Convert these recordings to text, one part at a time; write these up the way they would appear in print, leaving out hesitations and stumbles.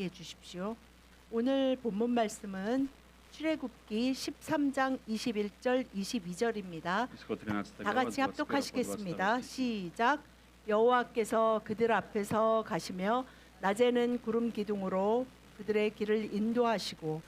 해 주십시오. 오늘 본문 말씀은 출애굽기 13장 21절 22절입니다. Исход 13 다 глава, 같이 21 по 합독하시겠습니다. 22 стих. 시작. 여호와께서 그들 앞에서 가시며 낮에는 구름 기둥으로 그들의 길을 인도하시고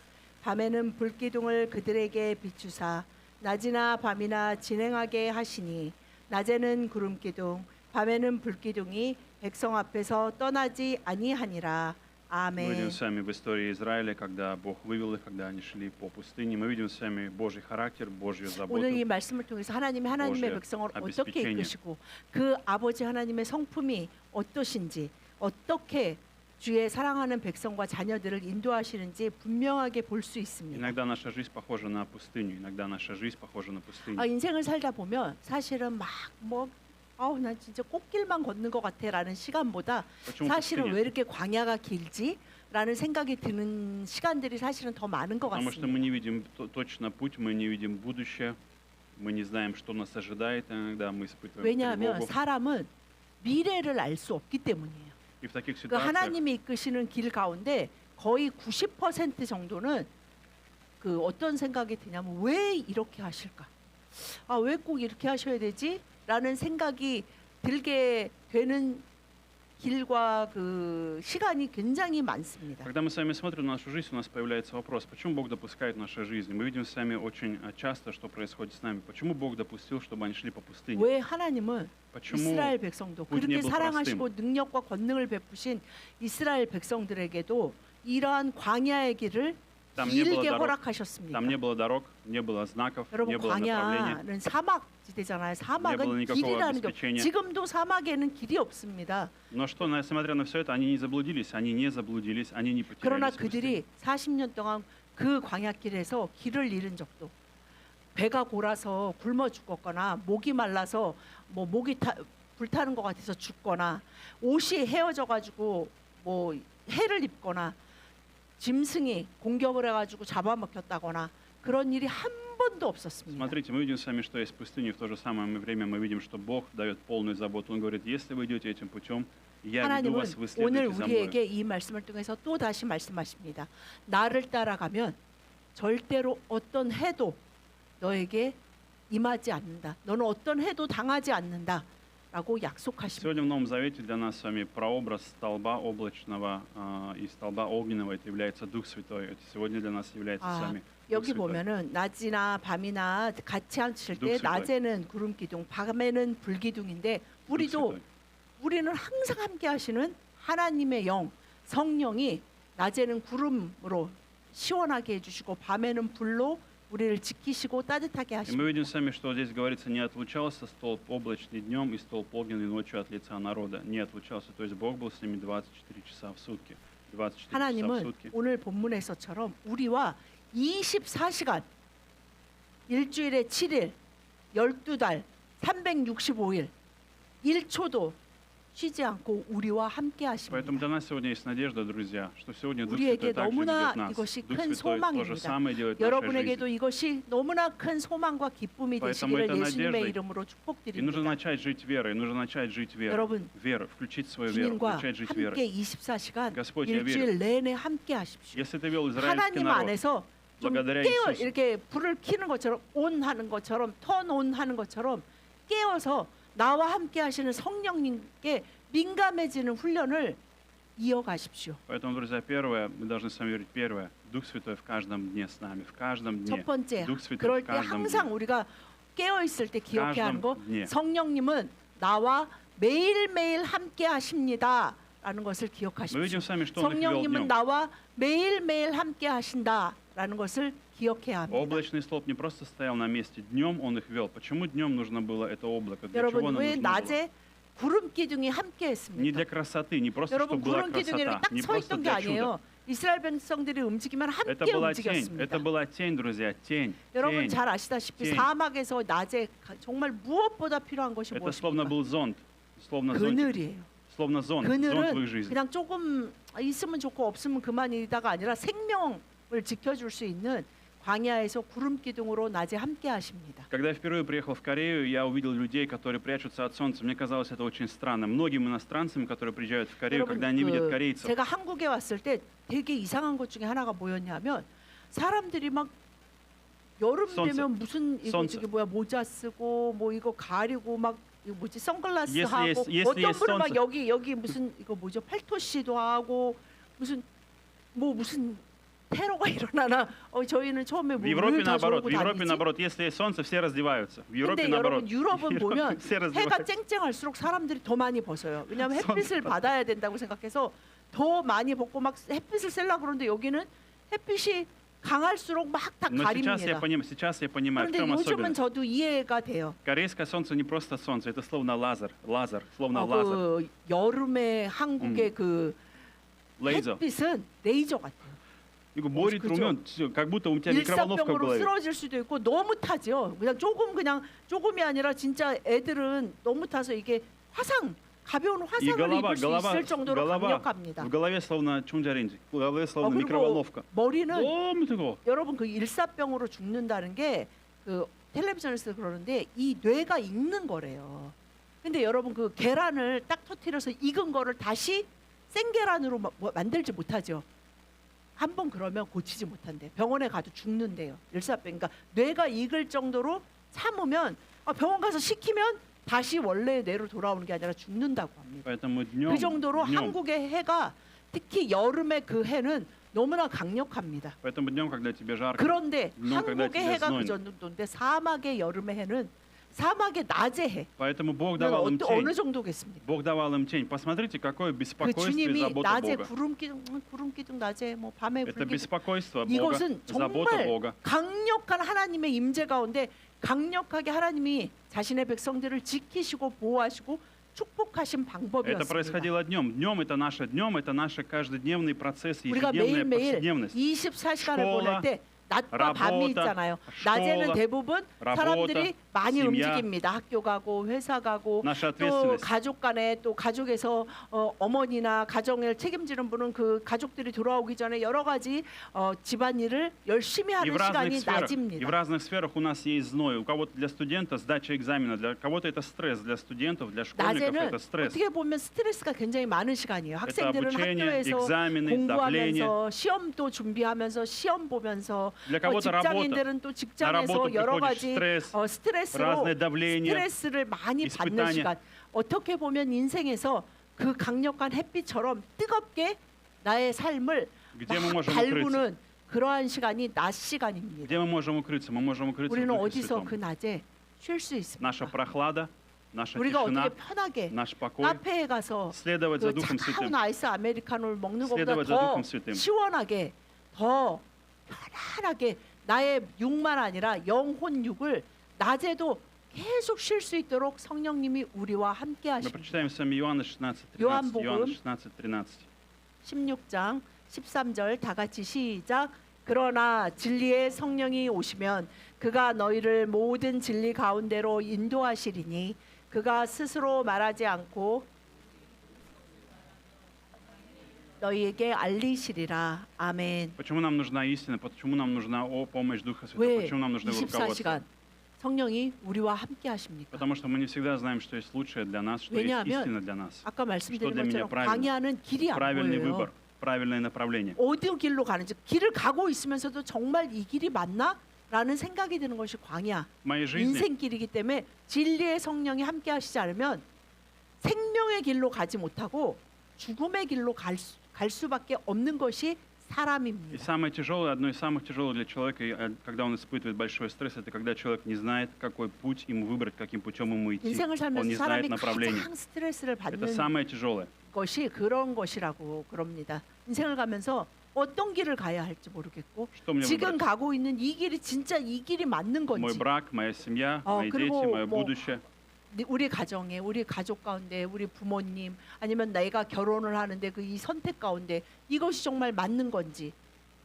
밤에는 불 기둥을 그들에게 비추사 낮이나 밤이나 진행하게 하시니 낮에는 구름 기둥 밤에는 불 기둥이 백성 앞에서 떠나지 아니하니라. Мы видим 아멘. с вами в истории Израиля, когда Бог вывел их, когда они шли по пустыне. Мы видим с вами Божий характер, Божью 오늘 이 заботу. 말씀을 통해서 하나님의 Божье 백성을 어떻게 обеспечение. 이끄시고 그 아버지 하나님의 성품이 어떠신지 어떻게 주의 사랑하는 백성과 자녀들을 인도하시는지 분명하게 볼 수 있습니다. Иногда наша жизнь похожа на пустыню, иногда наша жизнь похожа на пустыню. 인생을 살다 보면 사실은 난 진짜 꽃길만 걷는 것 같아라는 시간보다 Почему 사실은 пустыня? 왜 이렇게 광야가 길지라는 생각이 드는 시간들이 사실은 더 많은 것 Потому что 같습니다. мы не видим точно путь, мы не видим будущее, мы не знаем, что нас ожидает, иногда мы испытываем 왜냐하면 тревогу. 사람은 미래를 알 수 없기 때문이에요. И в таких 그 ситуациях 하나님이 이끄시는 길 가운데 거의 90% 정도는 그 어떤 생각이 드냐면 왜 이렇게 하실까? 왜 꼭 이렇게 하셔야 되지? 라는 생각이 들게 되는 길과 그 시간이 굉장히 많습니다. Когда мы с вами смотрим на нашу жизнь, у нас появляется вопрос, почему Бог допускает в нашей жизни? Мы видим с вами очень часто, что происходит с нами. Почему Бог допустил, чтобы они шли по пустыне? 왜 하나님은 Почему 이스라엘 백성도 путь 그렇게 не был 사랑하시고 простым? 능력과 권능을 베푸신 이스라엘 백성들에게도 이러한 광야의 길을 Там не было 길게 дорог, 허락하셨습니다. там не было дорог, не было знаков, не 여러분 было направления. 광야는 사막지대잖아요. Не было 사막은 никакого 길이라는 게 обеспечения. 지금도 사막에는 길이 없습니다. Но что, несмотря на все это, они не заблудились, они не заблудились, они не 그러나 потерялись. в пустыне. 그들이 40년 동안 그 광야길에서 길을 잃은 적도 배가 골아서 굶어 죽었거나 목이 말라서 불타는 것 같아서 죽거나 옷이 헤어져 가지고 해를 입거나 짐승이 공격을 해가지고 잡아먹혔다거나 그런 일이 한 번도 없었습니다. Смотрите, мы видим с вами, что есть пустыня, в то же самое время мы видим, что Бог дает полную заботу. Он говорит, если вы идете этим путем, я веду 하나님은 вас, вы 오늘 следуете за мной. 우리에게 이 말씀을 통해서 또 다시 말씀하십니다. 나를 따라가면 절대로 어떤 해도 너에게 임하지 않는다. 너는 어떤 해도 당하지 않는다. 라고 약속하십니다. Сегодня в Новом Завете для нас с вами прообраз столба облачного и столба огненного. Это является Дух Святой. Это сегодня для нас является с вами Дух 여기 Святой. 보면은 낮이나 밤이나 같이 앉힐 때 둑스도이. 낮에는 구름 기둥, 밤에는 불 기둥인데 Дух 우리도 Святой. 우리는 항상 함께 하시는 하나님의 영, 성령이 낮에는 구름으로 시원하게 해주시고 밤에는 불로 우리를 지키시고 따뜻하게 И мы 하십니다. видим с вами, что здесь говорится, не отлучался столб облачный днем и столб огненный ночью от лица народа. Не отлучался, то есть Бог был с ними 24 часа в сутки. 24 часа в 하나님은 сутки. 오늘 본문에서처럼 우리와 24시간 일주일에 7일, 12달, 365일 1초도 쉬지 않고 우리와 함께 하십니다. Поэтому для нас сегодня есть надежда, друзья, что сегодня Дух 우리에게 Святой также 너무나 ведет нас. 이것이 Дух 큰 Святой то же 소망입니다. самое делает в нашей 여러분에게도 жизни. 이것이 너무나 큰 소망과 기쁨이 Поэтому 되시기를 это 예수님의 надеждой. 이름으로 И нужно 축복드립니다. начать жить верой, нужно начать жить верой. 여러분, Веру, включить свою веру, 주님과 начать жить 함께 верой. 24시간 Господь, я 일주일 내내 함께 하십시오. Если ты вел израильский 하나님 народ, 안에서 좀 благодаря 깨어 Иисусу. 이렇게 불을 켜는 것처럼 온 하는 것처럼 턴 온 하는 것처럼 깨어서 나와 함께 하시는 성령님께 민감해지는 훈련을 이어가십시오. Поэтому, друзья, первое, мы должны с вами верить, первое, Дух Святой в каждом дне с нами, в каждом дне. 첫 번째, Дух Святой 그럴 в 때 каждом 항상 дне. 우리가 깨어 있을 때 기억해야 하는 거, каждом дне. 성령님은 나와 매일매일 함께 하십니다라는 것을 Мы 기억하십시오. видим с вами, что Он их вел 성령님은 днем. 나와 매일매일 함께 하신다라는 것을 기억해야 합니다. Облачный столб не просто стоял на месте, днем Он их вел. Почему днем нужно было это облако? Для чего 여러분 оно 왜 нужно было? 낮에 구름 기둥이 함께 Не 했습니까? для красоты, не просто 여러분 чтобы была 구름 기둥이 красота, 딱 не 서 просто 있던 게 для чуда. 아니에요. 이스라엘 백성들이 움직이면 Это 함께 была тень, 움직였습니다. это была тень, друзья, тень. 여러분 тень. 잘 아시다시피 тень. 사막에서 낮에 정말 무엇보다 필요한 것이 Это словно 무엇입니까? был зонт, словно зонтик, 그늘이에요. словно зонт в их 그늘은 жизни. 그냥 조금 있으면 좋고 없으면 그만이다가 아니라 생명을 지켜줄 수 있는 광야에서 구름 기둥으로 낮에 함께 하십니다. Когда я впервые приехал в Корею, я увидел людей, которые прячутся от солнца. Мне казалось это очень странно. Многим иностранцам, которые приезжают в Корею, когда они видят корейцев, 제가 한국에 왔을 때 되게 이상한 것 중에 하나가 뭐였냐면 사람들이 막 여름 선셋. 되면 무슨 이거 선셋. 저기 뭐야 모자 쓰고 뭐 이거 가리고 막 이거 뭐지 선글라스 Если 하고 есть- если 어떤 есть 분은 막 선셋. 여기 무슨 이거 뭐죠 팔토시도 하고 무슨 테러가 일어나나 저희는 처음에 в Европе 뭘다 наоборот, 저러고 в Европе 다니지? наоборот, если есть солнце, все раздеваются. В Европе 근데 наоборот. 여러분 유럽은 в Европе 보면 все 해가 раздеваются. 쨍쨍할수록 사람들이 더 많이 벗어요. 왜냐하면 선셋. 햇빛을 받아야 된다고 생각해서 더 많이 벗고 막 햇빛을 쐬려고 그러는데 여기는 햇빛이 강할수록 막 다 Но 가립니다. сейчас я понимаю, в 그런데 чем 요즘은 особенность. 저도 이해가 돼요. Корейское солнце не просто солнце, это словно лазер, словно лазер, 그 여름에 한국의 그 лейзер. 햇빛은 레이저 같아요. 이거 머리 그죠? 들으면 как будто у тебя микроволновка в 일사병으로 голове. 쓰러질 수도 있고 너무 타죠. 그냥 조금이 아니라 진짜 애들은 너무 타서 이게 가벼운 И 화상을 입을 수 있을 정도로 강력합니다. в голове словно чунджаринджи, в голове словно 그리고 микроволновка. 머리는 너무 뜨거워. 여러분 그 일사병으로 죽는다는 게 그 텔레비전에서 그러는데 이 뇌가 익는 거래요. 근데 여러분 그 계란을 딱 터뜨려서 익은 거를 다시 생 계란으로 만들지 못하죠. 한 번 그러면 고치지 못한대. 병원에 가도 죽는데요. 일사병. 그러니까 뇌가 익을 정도로 참으면 병원 가서 시키면 다시 원래의 뇌로 돌아오는 게 아니라 죽는다고 합니다. Поэтому 그 정도로 днем, 한국의 해가 특히 여름의 그 해는 너무나 강력합니다. поэтому днем, когда тебе жарко, 그런데 днем, когда 한국의 тебе 해가 그 знойно. 정도인데 사막의 여름의 해는 사막의 낮의 해. Поэтому Бог давал им 어느 тень. 정도겠습니까? Бог давал им тень. Посмотрите, какое 그 беспокойство и 주님이 забота 낮에 Бога. 구름 기둥 낮에 뭐 밤에 Это 불 기둥 беспокойство Бога, 이것은 забота 정말 Бога. 강력한 하나님의 임재 가운데 강력하게 하나님이 자신의 백성들을 지키시고 보호하시고 축복하신 Это 방법이었습니다. происходило днем. Днем это наши каждодневные процессы, 우리가 ежедневная 매일매일 повседневность. 24시간을 школа, 보낼 때 낮과 работа, 밤이 있잖아요. 낮에는 школа, 대부분 работа, 사람들이 많이 семья, 움직입니다. 학교 가고 회사 가고 Наша 또 ответственность. 가족 간에 또 가족에서 어머니나 가정을 책임지는 분은 그 가족들이 돌아오기 전에 여러 가지 집안일을 열심히 И 하는 в разных 시간이 сферах, и в 낮입니다. разных сферах у нас есть зной. У кого-то для студента сдача экзамена, для кого-то это стресс, для студентов, для школьников 낮에는 это стресс. 어떻게 보면 스트레스가 굉장히 많은 시간이에요. Это 학생들은 обучение, 학교에서 экзамены, давление. 공부하면서 시험도 준비하면서 시험 보면서 Для кого-то работа. 직장인들은 또 На 직장에서 работу 여러 приходишь, 가지 стресс, 스트레스로 разное давление. 스트레스를 많이 받는 испытания. 시간. 어떻게 보면 인생에서 그 강력한 햇빛처럼 뜨겁게 나의 삶을 где мы 막 можем укрыться? 달구는 그러한 시간이 낮 시간입니다. Где мы можем укрыться? Мы можем укрыться в 우리는 Духе 어디서 Святом. 그 낮에 쉴 수 Наша 있습니까? прохлада, наша 우리가 тишина, 어떻게 편하게 наш покой, 카페에 가서 следовать за 그 Духом 차가운 Святым. 아이스 아메리카노를 먹는 것보다 следовать за 더 Духом Святым. 시원하게 더 편안하게 나의 육만 아니라 영혼 육을 낮에도 계속 쉴 수 있도록 성령님이 우리와 함께 Мы 하십니다. прочитаем с вами Иоанна 16:13. 요한복음. Иоанна 16:13. 16장 13절 다 같이 시작. 그러나 진리의 성령이 오시면 그가 너희를 모든 진리 가운데로 인도하시리니 그가 스스로 말하지 않고 너희에게 알리시리라. 아멘. Почему нам нужна истина? Почему нам нужна помощь Духа Святого? 왜 Почему нам нужно его руководство? 24시간 성령이 우리와 함께 하십니까? Потому что мы не всегда знаем, что есть лучшее для нас, что есть 왜냐하면 истина для нас. 아까 말씀드린 для меня 것처럼 правильно? 광야는 길이 안 Правильный 보여요. выбор, правильное направление. 어디 길로 가는지 길을 가고 있으면서도 정말 이 길이 맞나? 라는 생각이 드는 것이 광야. В моей жизни 인생길이기 때문에 진리의 성령이 함께 하시지 않으면 생명의 길로 가지 못하고 죽음의 길로 갈 수밖에 없는 것이 и 사람입니다. самое тяжелое, одно из самых тяжелых для человека, когда он испытывает большой стресс, это когда человек не знает, какой путь ему выбрать, каким путем ему идти. 인생을 Он 살면서 не 사람이 знает направления. 가장 스트레스를 Это 받는 самое тяжелое. 것이 그런 것이라고 그럽니다. 인생을 가면서 어떤 길을 가야 할지 모르겠고 Что мне 지금 выбрать? 가고 있는 이 길이 진짜 이 길이 맞는 Мой 건지 брак, моя семья, мои 그리고 дети, мое 뭐 будущее. 우리 가정에 우리 가족 가운데 우리 부모님 아니면 내가 결혼을 하는데 그 이 선택 가운데 이것이 정말 맞는 건지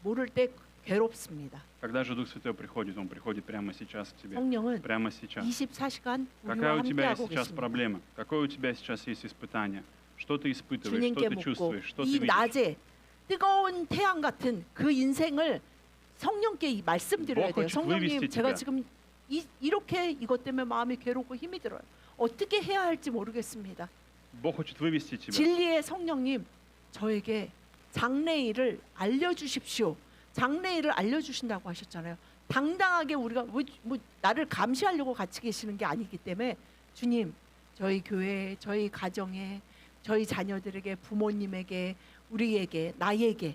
모를 때 괴롭습니다. Когда же Дух Святой приходит? Он приходит прямо сейчас к тебе. 성령은 Прямо сейчас. 24시간 Какая 우리와 у тебя 함께하고 сейчас 계십니다. проблема? Какое у тебя сейчас есть испытание? Что ты испытываешь? 주님께 Что ты 묻고 чувствуешь? Что ты 이 видишь? 낮에 뜨거운 태양 같은 그 인생을 성령께 이 말씀드려야 Бог 돼요. хочет вывести 성령님, 제가 тебя. 지금 이렇게 이것 때문에 마음이 괴롭고 힘이 들어요. 어떻게 해야 할지 모르겠습니다. Бог хочет вывести тебя. 진리의 성령님, 저에게 장래일을 알려주십시오. 장래일을 알려주신다고 하셨잖아요. 당당하게 우리가 뭐 나를 감시하려고 같이 계시는 게 아니기 때문에 주님, 저희 교회, 저희 가정에, 저희 자녀들에게, 부모님에게, 우리에게, 나에게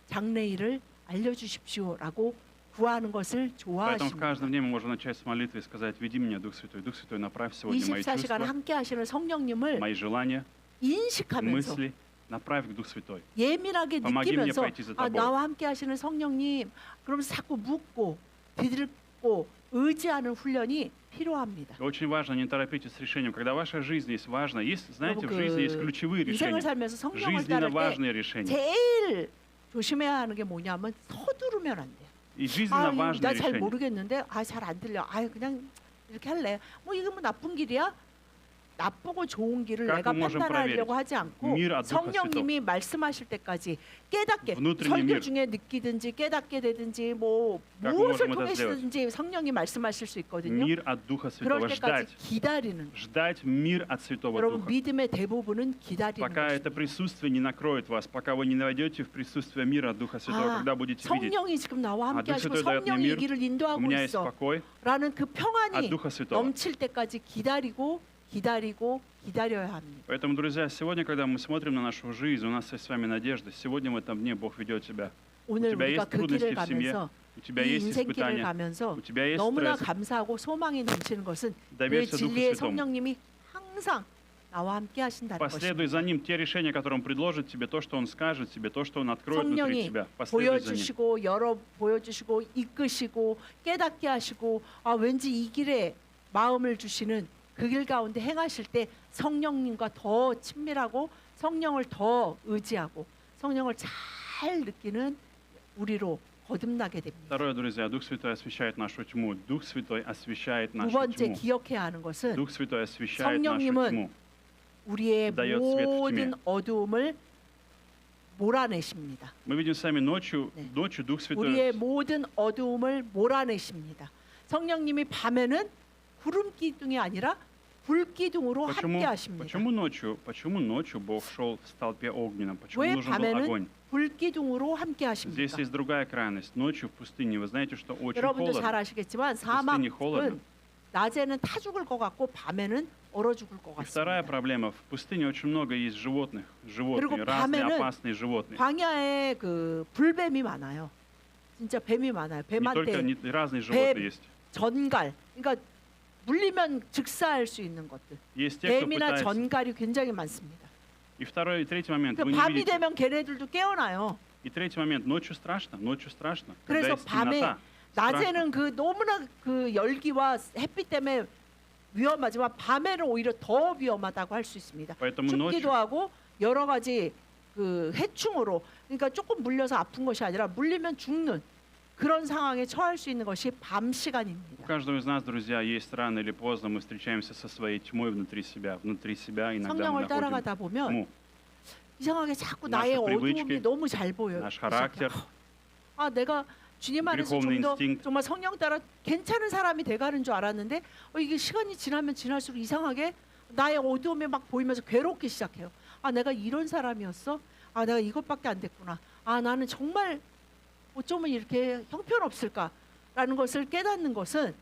장래일을 알려주십시오라고 구하는 것을 Поэтому в 좋아하십니다. каждом дне мы можем начать с молитвы и сказать: веди меня, Дух Святой. Дух Святой, направь сегодня мои 24시간 чувства, 함께 하시는 성령님을 мои желания, 인식하면서 мысли. Направь к Дух Святой. 예민하게 Помоги мне 느끼면서 пойти за тобой. 나와 함께 하시는 성령님, 그러면서 자꾸 묻고 뒤듣고 의지하는 훈련이 필요합니다. Очень важно, не торопитесь с решением. Когда в вашей жизни есть важно, есть, знаете, в 여러분, жизни есть ключевые 인생을 решения, 살면서 성령을 жизненно 따를 때 важные решения. 제일 조심해야 하는 게 뭐냐면 서두르면 안 돼요. И жизненно важные 나 잘 решения. 모르겠는데, 잘 안 들려. 그냥 이렇게 할래. 뭐 이거 뭐 나쁜 길이야? 나쁘고 좋은 길을 Как 내가 мы можем 판단하려고 проверить? 하지 않고 Мир от Духа 성령님이 말씀하실 때까지 깨닫게 внутренний 설교 мир. 중에 느끼든지 깨닫게 되든지 뭐 Как мы 무엇을 можем это 통해서든지 성령이 말씀하실 수 있거든요. Мир от Духа 그럴 Святого. 때까지 Ждать. 기다리는. Ждать мир от Святого 여러분 Духа. 믿음의 대부분은 기다리는 Пока это 것입니다. присутствие не накроет вас, пока вы не войдете в присутствие мира от Духа Святого, когда будете видеть, 성령이 지금 나와 함께 Дух 하시고 Святой дает мне 성령이 이 мир, 길을 у 인도하고 меня есть 있어 покой 라는 그 от 평안이 Духа Святого. 넘칠 때까지 기다리고 기다려야 합니다. Поэтому, друзья, сегодня, когда мы смотрим на нашу жизнь, у нас есть с вами надежда. Сегодня в этом дне Бог ведет тебя. 오늘 тебя 우리가 есть 그 길을 трудности в семье, 가면서 у тебя 이 есть 인생길을 испытания, 가면서 у тебя есть 너무나 стресс. 감사하고 소망이 넘치는 것은 그 Доверься Духу 진리의 Святому. 성령님이 항상 나와 함께 하신다는 Последуй 것입니다. за Ним. Те решения, которые Он предложит тебе, то, что Он скажет тебе, то, что Он откроет внутри 성령이 тебя. Последуй за Ним. 보여주시고 보여주시고 이끄시고 깨닫게 하시고 왠지 이 길에 마음을 주시는 그 길 가운데 행하실 때 성령님과 더 친밀하고 성령을 더 의지하고 성령을 잘 느끼는 우리로 거듭나게 됩니다. Второе, друзья, Дух Святой освещает нашу тьму. Дух Святой освещает 두 нашу 번째 тьму. 기억해야 하는 것은 Дух Святой освещает нашу 성령님은 тьму. 우리의 дает свет в 모든 тьме. 어두움을 몰아내십니다. Мы видим сами ночью 네. Дух 우리의 Святой 모든 어두움을 몰아내십니다. 성령님이 밤에는 구름 기둥이 아니라 불 기둥으로 함께 하십니다. Почему ночью Бог шел в столпе огненном? Почему 왜 нужен был огонь? 밤에는 불 기둥으로 함께 Здесь 하십니까? есть другая крайность. Ночью в пустыне, вы знаете, что очень 여러분도 잘 холодно. 아시겠지만 холодно. 사막은 낮에는 타 죽을 것 같고 밤에는 얼어 죽을 것 И вторая 같습니다. проблема. В пустыне очень много есть животных. 그리고 Животные, разные 밤에는 опасные животные. 광야에 그 불뱀이 많아요. 진짜 뱀이 많아요. Не только 뱀한테 разные животные есть. 전갈, 그러니까 물리면 즉사할 수 있는 것들. Есть те, кто 뱀이나 пытается. 전갈이 굉장히 많습니다. И второй, и третий момент. Вы 그 не 밤이 видите. 되면 걔네들도 깨어나요. И третий момент. Ночью страшно. Когда 그래서 есть 밤에 темнота. страшно. 낮에는 그 너무나 그 열기와 햇빛 때문에 위험하지만 밤에는 오히려 더 위험하다고 할 수 있습니다. Поэтому 춥기도 ночью 하고 여러 가지 그 해충으로, 그러니까 조금 물려서 아픈 것이 아니라 물리면 죽는 그런 상황에 처할 수 있는 것이 밤 у 시간입니다. каждого из нас, друзья, есть рано или поздно мы встречаемся со своей тьмой внутри себя. Внутри себя иногда мы 성령을 находим 따라가다 보면 тьму. 이상하게 자꾸 Наши 나의 어두움이 привычки, 너무 잘 보여요. Наш характер, 내가 주님 안에서 греховный 좀 더 инстинкт. 정말 성령 따라 괜찮은 사람이 돼가는 줄 알았는데 이게 시간이 지나면 지날수록 이상하게 나의 어두움이 막 보이면서 괴롭기 시작해요. 내가 이런 사람이었어? 내가 이것밖에 안 됐구나. 나는 정말 어쩌면 이렇게 형편없을까라는 것을 깨닫는 것은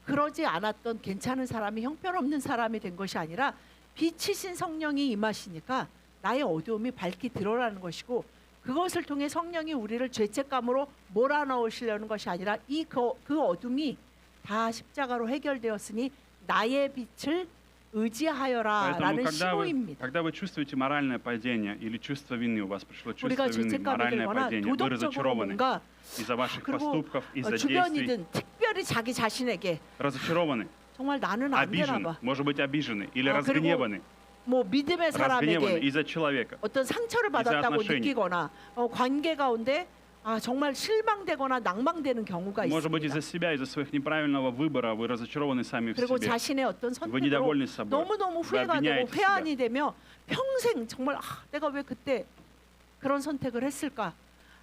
그러지 않았던 괜찮은 사람이 형편없는 사람이 된 것이 아니라 빛이신 성령이 임하시니까 나의 어두움이 밝게 드러나는 것이고, 그것을 통해 성령이 우리를 죄책감으로 몰아넣으시려는 것이 아니라 그 어둠이 다 십자가로 해결되었으니 나의 빛을 Поэтому, 의지하여라라는 신호입니다. когда вы чувствуете моральное падение или чувство вины, у вас пришло чувство 우리가 вины, 죄책감이 моральное 들거나 падение, вы 도덕적으로 разочарованы 뭔가 из-за ваших 그리고 поступков, из-за действий, 주변이든 특별히 자기 자신에게 разочарованы, 정말 나는 안 되나 обижены, 봐. может быть, обижены или 그리고 разгневаны, 뭐 믿음의 разгневаны 사람에게 из-за человека. 어떤 상처를 받았다고 отношений. 느끼거나 관계 가운데 정말 실망되거나 낭망되는 경우가 Может быть, 있습니다. из-за себя, из-за своих неправильного выбора вы разочарованы сами в 그리고 себе. 자신의 어떤 Вы 선택으로 недовольны собой. 너무너무 Вы 후회가 되고 обвиняете 회한이 되며 평생 정말 내가 왜 그때 그런 선택을 했을까?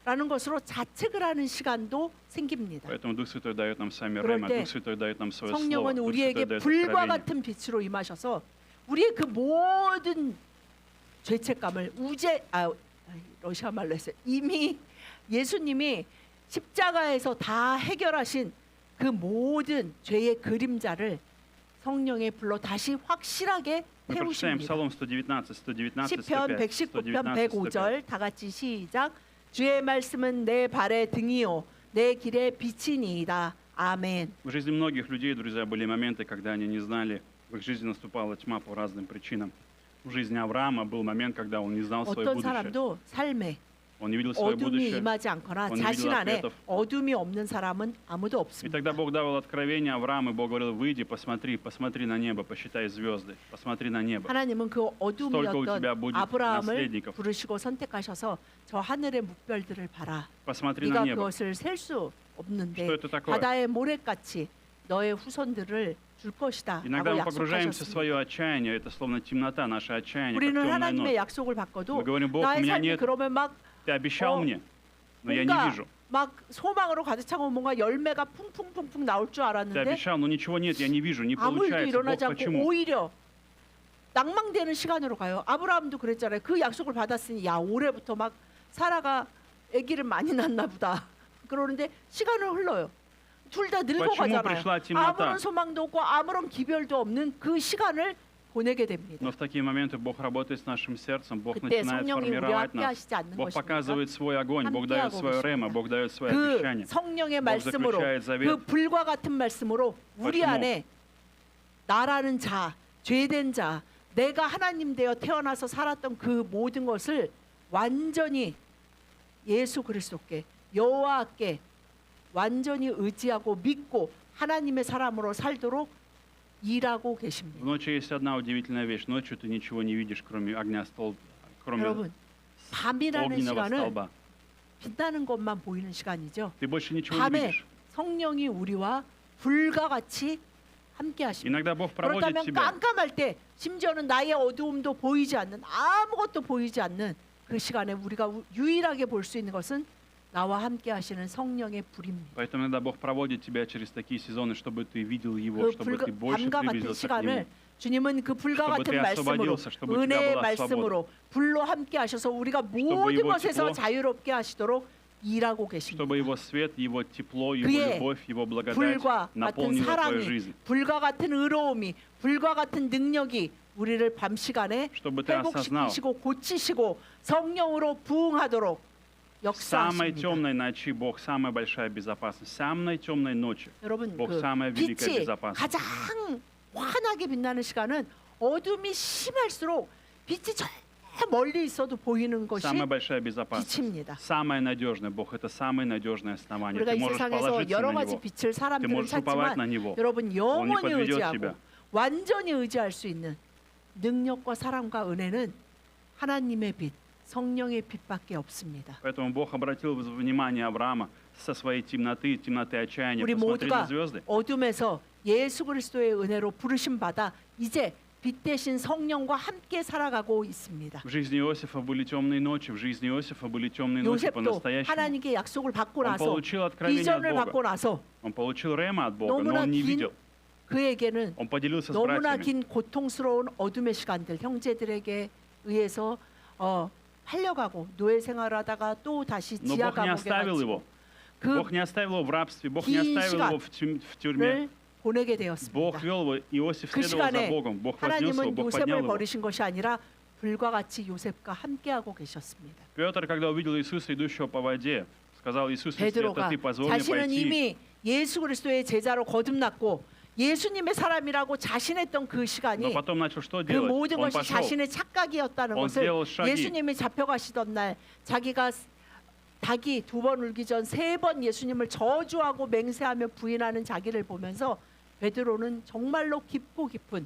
라는 것으로 자책을 하는 시간도 생깁니다. Поэтому Дух Святой дает нам с вами 그럴 рема, 때 Дух Святой дает нам свое слово, 성령은 Дух 우리에게 Святой дает 불과 откровение. 같은 빛으로 임하셔서 우리의 그 모든 죄책감을 러시아 말로 했어요. 이미 예수님이 십자가에서 다 해결하신 그 모든 죄의 그림자를 성령의 불로 다시 확실하게 Мы прочитаем 태우십니다. Псалом 119, 119, 시편 105, 119편 119, 105절 다 같이 시작. 주의 말씀은 내 발의 등이요 내 길의 빛이니이다. 아멘. В жизни многих людей, друзья, были моменты, когда они не знали, в их жизни наступала тьма по разным причинам. В жизни Авраама был момент, когда он не знал свое 어떤 будущее. 사람도 삶에 Он не видел свое 어둠이 будущее. 임하지 않거나 Он не 자신 видел 안에 ответов. 어둠이 없는 사람은 아무도 И 없습니다. тогда Бог давал откровение Аврааму, и Бог говорил: выйди, посмотри, посмотри на небо, посчитай звезды, посмотри на небо. 하나님은 그 Столько у тебя 어둠이었던 будет 아브라함을 наследников. 부르시고 선택하셔서 저 하늘의 묵별들을 봐라. Посмотри на 네가 небо. 그것을 셀 수 없는데 Что это такое? 바다의 모래같이 너의 후손들을 줄 것이다. Иногда 라고 мы погружаемся в 약속하셨습니다. свое отчаяние, это словно темнота, наше отчаяние, как 우리는 темная 하나님의 ночь. 약속을 받고도 Мы говорим: Бог, у 나의 меня 삶이 нет, 그러면 막 ты обещал мне, но я не 뭔가 вижу. 막 소망으로 가득 차고 뭔가 열매가 풍풍풍풍 나올 줄 Ты 알았는데 обещал, но ничего нет, я не вижу, не 아무 일도 получается. Бог, 일어나지 않고 почему? 오히려 낭망되는 시간으로 가요. 아브라함도 그랬잖아요. 그 약속을 받았으니 야 올해부터 막 사라가 아기를 많이 낳나 보다. 그러는데 시간은 흘러요. 둘 다 Почему 늙어가잖아요. пришла темнота? 아무런 소망도 없고 아무런 기별도 없는 그 시간을 보내게 됩니다. Но в такие моменты Бог работает с нашим сердцем, Бог 그때 начинает 성령이 우리와 формировать 함께 нас. 하시지 않는 Бог 것입니까? показывает свой огонь, Бог дает 함께하고 свое рема, 계십니다. Бог дает свое 그 обещание. 성령의 Бог 말씀으로 заключает завет. 그 불과 같은 말씀으로 우리 почему? 안에 나라는 자, 죄된 자, 내가 하나님 되어 태어나서 살았던 그 모든 것을 완전히 예수 그리스도께 여호와께 완전히 의지하고 믿고 하나님의 사람으로 살도록 일하고 В 계십니다. ночи есть одна удивительная вещь. Ночью ты ничего не видишь, кроме огня столба, кроме 여러분, 밤이라는 огненного 시간은 столба. 빛나는 것만 보이는 시간이죠. Ты больше ничего не 밤에 видишь. 성령이 우리와 불과 같이 함께 하십니다. Иногда Бог проводит 그렇다면 тебя. 깜깜할 때 심지어는 나의 어두움도 보이지 않는 아무것도 보이지 않는 그 시간에 우리가 유일하게 볼 수 있는 것은 나와 함께 하시는 성령의 불입니다. Поэтому иногда Бог проводит тебя через такие сезоны, чтобы ты видел Его, 그 чтобы ты больше 밤과 같은 приблизился к 시간을 Нему. 주님은 그 불과 чтобы 같은 ты 말씀으로 освободился, чтобы у тебя 은혜의 была 말씀으로 불로 함께 하셔서 우리가 모든 его 것에서 тепло, 자유롭게 하시도록 일하고 계십니다. Чтобы Его свет, Его тепло, Его 그의 любовь, Его благодать 불과 같은 наполнила твою 사랑이, жизнь. 불과 같은 의로움이, 불과 같은 능력이 우리를 밤 시간에 Чтобы ты осознал, 회복시키시고 고치시고 성령으로 부흥하도록 в самой 역사하십니다. темной ночи Бог самая большая безопасность. В самой темной ночи 여러분 Бог 그 самая великая 빛이 безопасность. 가장 환하게 빛나는 시간은 어둠이 심할수록 빛이 저 멀리 있어도 보이는 것이 Самая большая безопасность. 빛입니다. Самое надежное. Бог это самое надежное основание. 우리가 Ты 이 можешь 세상에서 положиться 여러 на 가지 него. 빛을 Ты 사람들은 можешь уповать на 찾지만 него. 여러분 영원히 подведет 의지하고 тебя. 완전히 의지할 수 있는 능력과 사랑과 은혜는 하나님의 빛, 성령의 빛밖에 없습니다. Поэтому Бог обратил внимание Авраама со своей темноты, темноты отчаяния. 우리 Посмотри на 모두가 звезды. 어둠에서 예수 그리스도의 은혜로 부르심 받아 이제 빛 대신 성령과 함께 살아가고 있습니다. В жизни Иосифа были темные ночи, в жизни Иосифа были темные ночи 요셉도 по-настоящему. 하나님께 약속을 받고 Он 나서 получил откровение от 비전을 받고 Бога. 나서 Он получил рема от Бога, но 너무나 он не 긴 видел. 그에게는 Он поделился с 너무나 братьями. 긴 고통스러운 어둠의 시간들 형제들에게 의해서 팔려가고 노예 생활하다가 또 다시 Но 지하 Бог не 감옥에 оставил 갇히고 его. 그 Бог не оставил его в рабстве, Бог не 긴 оставил его в тюрьме. 를 보내게 Бог 되었습니다. вел его, Иосиф 그 следовал за 시간에 Богом. Бог вознес его, 하나님은 Бог поднял 요셉을 его. 버리신 것이 아니라 불과 같이 요셉과 함께하고 계셨습니다. Петр, когда увидел Иисуса, идущего по воде, сказал: Иисус, если это 베드로가 ты, позволь мне 자신은 пойти. 이미 예수 그리스도의 제자로 거듭났고 예수님의 사람이라고 자신했던 그 Но 시간이 потом начал что 그 делать? 모든 Он 것이 пошел. 자신의 착각이었다는 Он 것을 сделал шаги. 예수님이 잡혀가시던 날 자기가 닭이 2번 울기 전 3번 예수님을 저주하고 맹세하며 부인하는 자기를 보면서 베드로는 정말로 깊고 깊은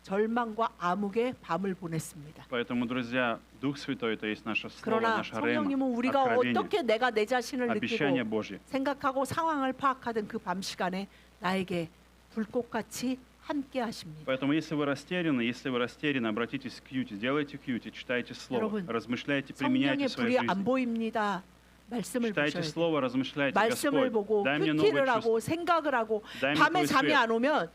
절망과 암흑의 밤을 보냈습니다. Поэтому, друзья, Дух Святой это есть наше слово, 그러나 наша рема, 성령님은 우리가 откровение, 어떻게 내가 내 자신을 обещание 느끼고 Божье. 생각하고 상황을 파악하던 그 밤 시간에 나에게 불꽃같이 함께 하십니다. Поэтому, если вы растеряны, обратитесь к Кьюти, делайте Кьюти, читайте Слово, 여러분, размышляйте, 성령의 применяйте в своей 불이 안 жизни. 보입니다. 말씀을 Читайте 보셔야 돼요. Слово, размышляйте. 말씀을 Господь, 보고 дай мне новые 큐티를 чувства. 하고 생각을 하고 дай мне 밤에 твой 잠이 свет. 안 오면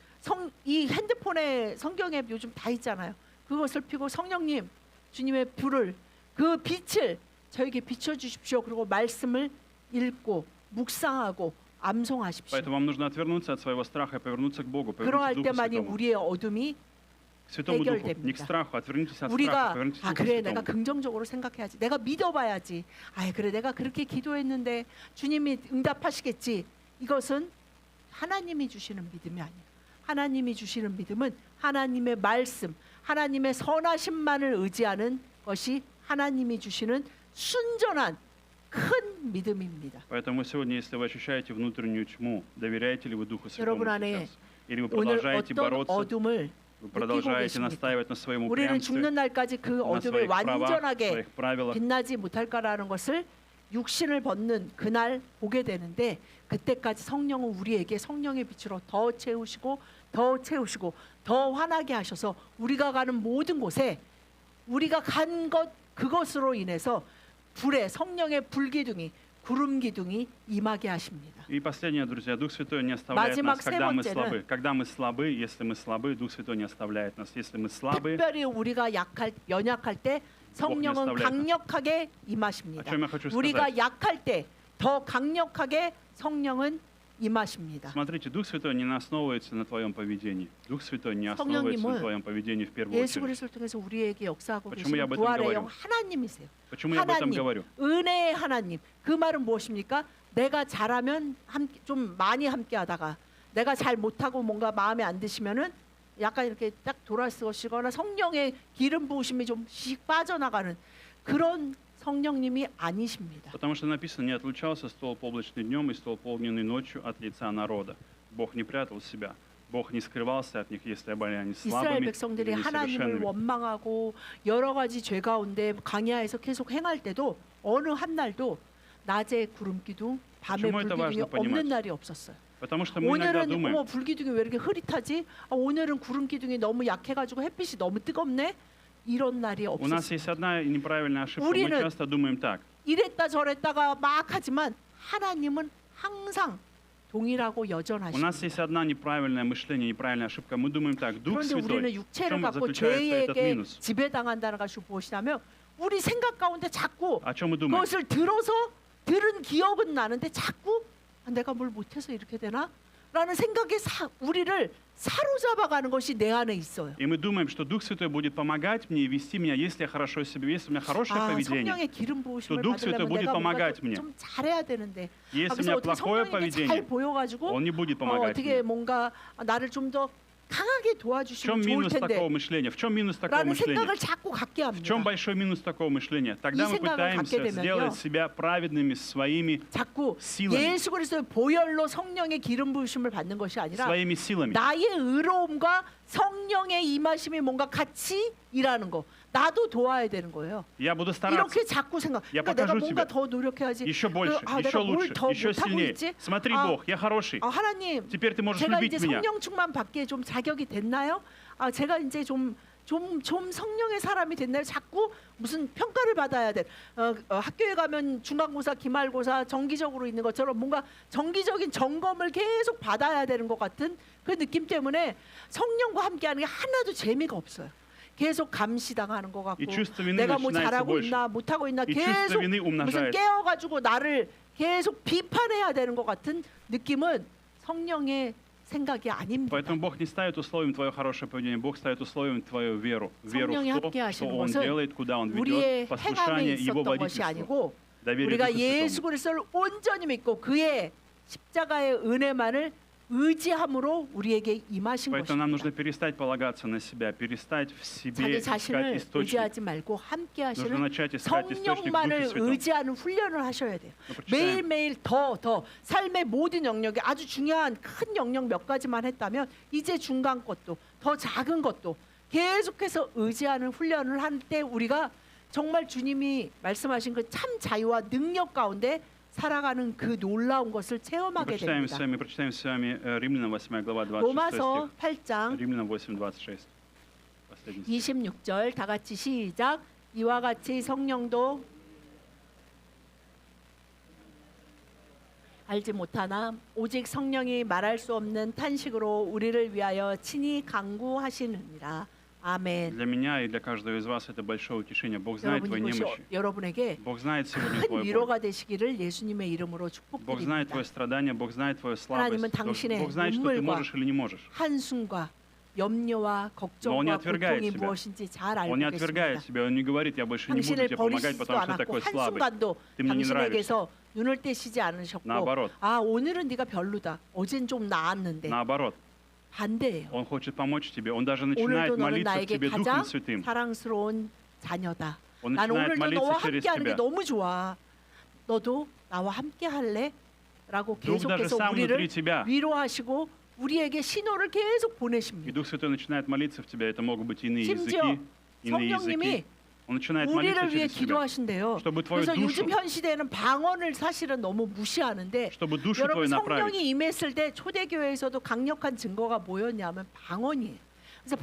이 핸드폰에 성경에 요즘 다 있잖아요. 그것을 피고 성령님 주님의 불을 그 빛을 저에게 비춰 주십시오. 그리고 말씀을 읽고 묵상하고 암송하십시오. Поэтому вам нужно отвернуться от своего страха и повернуться к Богу, 그러할 повернуться к Духу 때만이 Святому. 우리의 어둠이 К Святому Духу, не к 해결됩니다. страху. Отвернитесь от страха, 우리가 повернитесь к 아 Духу 그래 내가 Святому. 긍정적으로 생각해야지 내가 믿어봐야지 아 그래 내가 그렇게 기도했는데 주님이 응답하시겠지 이것은 하나님이 주시는 믿음이 아니에요. 하나님이 주시는 믿음은 하나님의 말씀 하나님의 선하심만을 의지하는 것이 하나님이 주시는 순전한 큰 믿음입니다. Поэтому сегодня, если вы ощущаете внутреннюю тьму, доверяете ли вы Духу 여러분 Святому 안에 сейчас? Или вы 오늘 продолжаете 어떤 бороться, 어둠을 вы продолжаете 계십니까? настаивать на своем 우리는 упрямстве, 죽는 날까지 그 на 어둠을 своих правах, 완전하게 своих правилах. 빛나지 못할까라는 것을 육신을 벗는 그날 보게 되는데 그때까지 성령은 우리에게 성령의 빛으로 더 채우시고 더 채우시고 더 환하게 하셔서 우리가 가는 모든 곳에 우리가 간 것 그것으로 인해서 불의 성령의 불기둥이 구름 기둥이 임하게 하십니다. И последнее, друзья, Дух Святой не оставляет 마지막 нас, 세 когда мы 번째는 слабы. Когда мы слабы, если мы слабы, Дух Святой не оставляет нас. Если мы слабы, 특별히 우리가 연약할 때 성령은 강력하게 о 임하십니다. чем я хочу 우리가 сказать? 약할 때 더 강력하게 성령은 임하십니다. Смотрите, Дух Святой не основывается на твоем поведении. Дух Святой не основывается 성령님은 на твоем поведении в первую 예수 очередь. 그리스도를 통해서 우리에게 역사하고 Почему я 계시는 об этом 부활의 говорю? 영 하나님이세요. Почему я об этом 하나님, говорю? 은혜의 하나님. 그 말은 무엇입니까? 내가 잘하면 좀 많이 함께하다가 내가 잘 못하고 뭔가 마음에 안 드시면은 약간 이렇게 딱 돌아서시거나 성령의 기름 부으심이 좀씩 빠져나가는 그런 성령님이 아니십니다. Потому что написано, не отлучался столб облачный днем и столб огненный ночью от лица народа. Бог не прятал себя. Бог не скрывался от них, если были они 이스라엘 слабыми 백성들이 или 하나님을 несовершенными. 원망하고 여러 가지 죄 가운데 광야에서 계속 행할 때도 어느 한 날도 낮에 구름 기둥, 밤에 Почему это 불기둥이 важно 없는 понимать? 날이 없었어요. Потому что мы иногда 오늘은 думаем, 어머 불기둥이 왜 이렇게 흐릿하지? 아, 오늘은 구름 기둥이 너무 약해가지고 햇빛이 너무 뜨겁네. 이런 날이 у нас есть 없었어요. одна неправильная ошибка. Мы 우리는 часто думаем так. 이랬다 저랬다가 막 하지만 하나님은 항상 동일하고 У 여전하십니다. нас есть одна неправильное мышление, неправильная ошибка. Мы думаем так. Дух 그런데 우리는 Святой. В 육체를 чем 갖고 заключается этот 죄에게 минус? 지배당한다는 것이 무엇이냐면 우리 생각 가운데 자꾸 О чем мы думаем? 그것을 들어서 들은 기억은 나는데 자꾸 아, 내가 뭘 못해서 이렇게 되나? 라는 생각에 우리를 사로잡아가는 것이 내 안에 있어요. И мы думаем, что Дух Святой будет помогать мне и вести меня, если я хорошо себя, если у меня хорошее 아, поведение. 성령의 기름 부으심을 Дух Святой 받으려면 будет 내가 뭔가 помогать мне. 좀 잘해야 되는데 Если у 그래서 меня 어떻게 плохое 성령에게 잘 поведение, 보여가지고 Он не будет помогать 어떻게 мне. 뭔가 나를 좀 더 강하게 В чем 도와주시면 좋을 минус 텐데 такого мышления? В чем минус такого 라는 мышления? 생각을 자꾸 갖게 В чем 합니다. большой минус такого мышления? Тогда мы 생각을 갖게 пытаемся 되면요. сделать себя праведными своими 자꾸 силами. 예수 그리스도의 보혈로 성령의 기름 부으심을 받는 것이 아니라 Своими силами. 나의 의로움과 성령의 임하심이 뭔가 같이 일하는 거. 나도 도와야 되는 거예요. Я буду стараться 이렇게 자꾸 생각. Я 그러니까 내가 покажу 뭔가 тебе. 더 노력해야지. еще больше, 아, еще 내가 뭘 лучше, 더 еще 못하고 сильнее. 있지? Смотри, 아, Бог, я хороший. 아, 하나님, Теперь ты можешь 제가 любить 이제 меня. 성령 충만 받기에 좀 자격이 됐나요? 아, 제가 이제 좀 성령의 사람이 됐나요? 자꾸 무슨 평가를 받아야 돼. 학교에 가면 중간고사, 기말고사 정기적으로 있는 것처럼 뭔가 정기적인 점검을 계속 받아야 되는 것 같은 그 느낌 때문에 성령과 함께하는 게 하나도 재미가 없어요. 계속 감시당하는 것 같고 И чувство вины 내가 뭐 начинается 잘하고 больше. 있나 못하고 있나 И чувство 계속 вины 무슨 умножается. 깨어가지고 나를 계속 비판해야 되는 것 같은 느낌은 성령의 생각이 아닙니다. Поэтому Бог не ставит условием твое хорошее поведение, Бог ставит условием твою веру. Веру 성령이 в то, 함께 что 하시는 Он 것은 делает, куда Он 우리의 ведет, 행함에 послушание Его 있었던 것이 водительству, 아니고 доверие 우리가 Духу 예수 Святому. 그리스도를 온전히 믿고 그의 십자가의 은혜만을 의지함으로 우리에게 임하신 Поэтому нам нужно 것입니다. перестать полагаться на себя, перестать в себе 자기 искать 자신을 источник. 의지하지 말고 함께 Нужно 하시는 начать искать источник в Духе 성령만을 Святом. 의지하는 훈련을 하셔야 돼요. Мы прочитаем 매일매일 더 삶의 모든 영역에 아주 중요한 큰 영역 몇 가지만 했다면 이제 중간 것도 더 작은 것도 계속해서 의지하는 훈련을 할 때 우리가 정말 주님이 말씀하신 그 참 자유와 능력 가운데 살아가는 그 놀라운 것을 체험하게 됩니다. Мы прочитаем с вами Римлянам 8 глава 26 로마서 стих. 8장 Римлянам 8:26. Последний стих. 26절 다 같이 시작. 이와 같이 성령도 알지 못하나 오직 성령이 말할 수 없는 탄식으로 우리를 위하여 친히 간구하시느니라. 아멘. Для меня и для каждого из вас это большое утешение. Бог знает 여러분 твои 이것이 немощи. 여러분에게 Бог знает сегодня 큰 твой боль. 위로가 되시기를 예수님의 이름으로 Бог знает 축복드립니다. твое страдание, Бог знает твою 하나님은 слабость. 당신의 Бог знает, что ты 눈물과 можешь или не можешь. 한숨과 염려와 Но Он не 걱정과 отвергает 고통이 тебя. 무엇인지 잘 Он не 알고 отвергает 계십니다. тебя, Он не говорит, я больше не буду 당신을 тебе помогать, 버리시지도 потому что 않았고 такой слабый. 한순간도 Ты мне не нравишься. 당신에게서 눈을 떼시지 않으셨고 나아바롯. 아 오늘은 네가 별로다. 어젠 좀 나았는데 Наоборот, 반대예요. Он хочет помочь тебе. Он даже начинает 오늘도 너는 молиться к 나에게 тебе 가장 Духом Святым. 사랑스러운 자녀다. Он 나는 начинает 오늘도 너와 молиться через 함께하는 게 тебя. 너무 좋아. 너도 나와 함께할래? 라고 Дух даже 계속해서 сам внутри 우리를 тебя. 위로하시고 우리에게 신호를 계속 И 보내십니다. Дух Святой начинает молиться в тебя. Это могут быть иные 심지어 языки, 이ные языки. 성령님이 Он начинает молиться 우리를 위해 через тебя. 기도하신대요. чтобы твою 그래서 душу, 요즘 현 시대에는 방언을 사실은 너무 무시하는데 чтобы душу 여러분 твою направить. 성령이 임했을 때 초대교회에서도 강력한 증거가 뭐였냐면 방언이에요. 그래서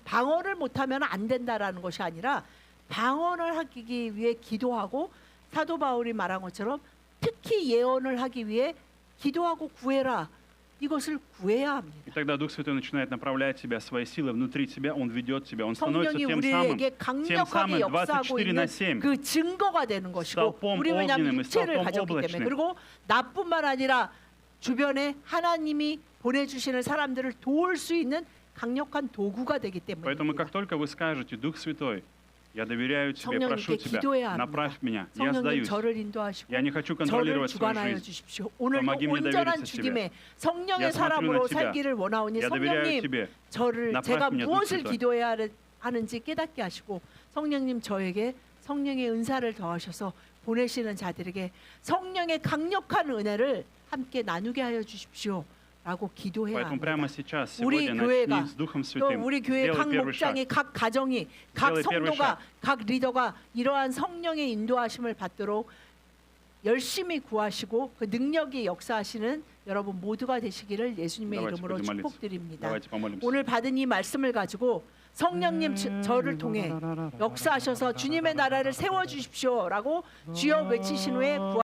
방언을 못하면 안 된다라는 것이 아니라 방언을 하기 위해 기도하고 사도 바울이 말한 것처럼 특히 예언을 하기 위해 기도하고 구해라. 이것을 구해야 합니다. И тогда Дух Святой начинает направлять тебя, свои силы внутри тебя, Он ведет тебя, Он становится 성령이 тем самым 우리에게 강력하게 24 역사하고 있는 на 7. 그 증거가 되는 것이고 스톱폼 우리 왜냐하면 огненным и 육체를 스톱폼 가졌기 때문에 облачным. 그리고 나뿐만 아니라 주변에 하나님이 보내주시는 사람들을 도울 수 있는 강력한 도구가 되기 Поэтому 때문입니다. как только вы скажете, Дух Святой, я доверяю тебе, 성령님께 прошу тебя, 기도해야 направь 합니다. меня, я 성령님 сдаюсь. 저를 인도하시고 Я не хочу 저를 контролировать свою 주관하여 жизнь. 주십시오. 오늘도 Помоги мне 온전한 довериться 주님의 Я 성령의 смотрю 사람으로 на тебя. 살기를 원하오니 Я доверяю 성령님 тебе. 저를 направь 제가 меня, Дух 무엇을 Святой. 기도해야 하는지 깨닫게 하시고 성령님 저에게 성령의 은사를 더하셔서 보내시는 자들에게 성령의 강력한 은혜를 함께 나누게 하여 주십시오. 라고 기도해야 Поэтому прямо 합니다. сейчас, 우리 сегодня 교회가 начни с Духом 또 Святым. 우리 교회 Сделай 각 первый шаг. 목장이 각 가정이 각 сделай первый 성도가 шаг. 각 리더가 이러한 성령의 인도하심을 받도록 열심히 구하시고 그 능력이 역사하시는 여러분 모두가 되시기를 예수님의 Давайте 이름으로 будем молиться. 축복드립니다. Давайте помолимся. 오늘 받은 이 말씀을 가지고 성령님 저를 통해 역사하셔서 주님의 나라를 세워 주십시오라고 주여 외치신 후에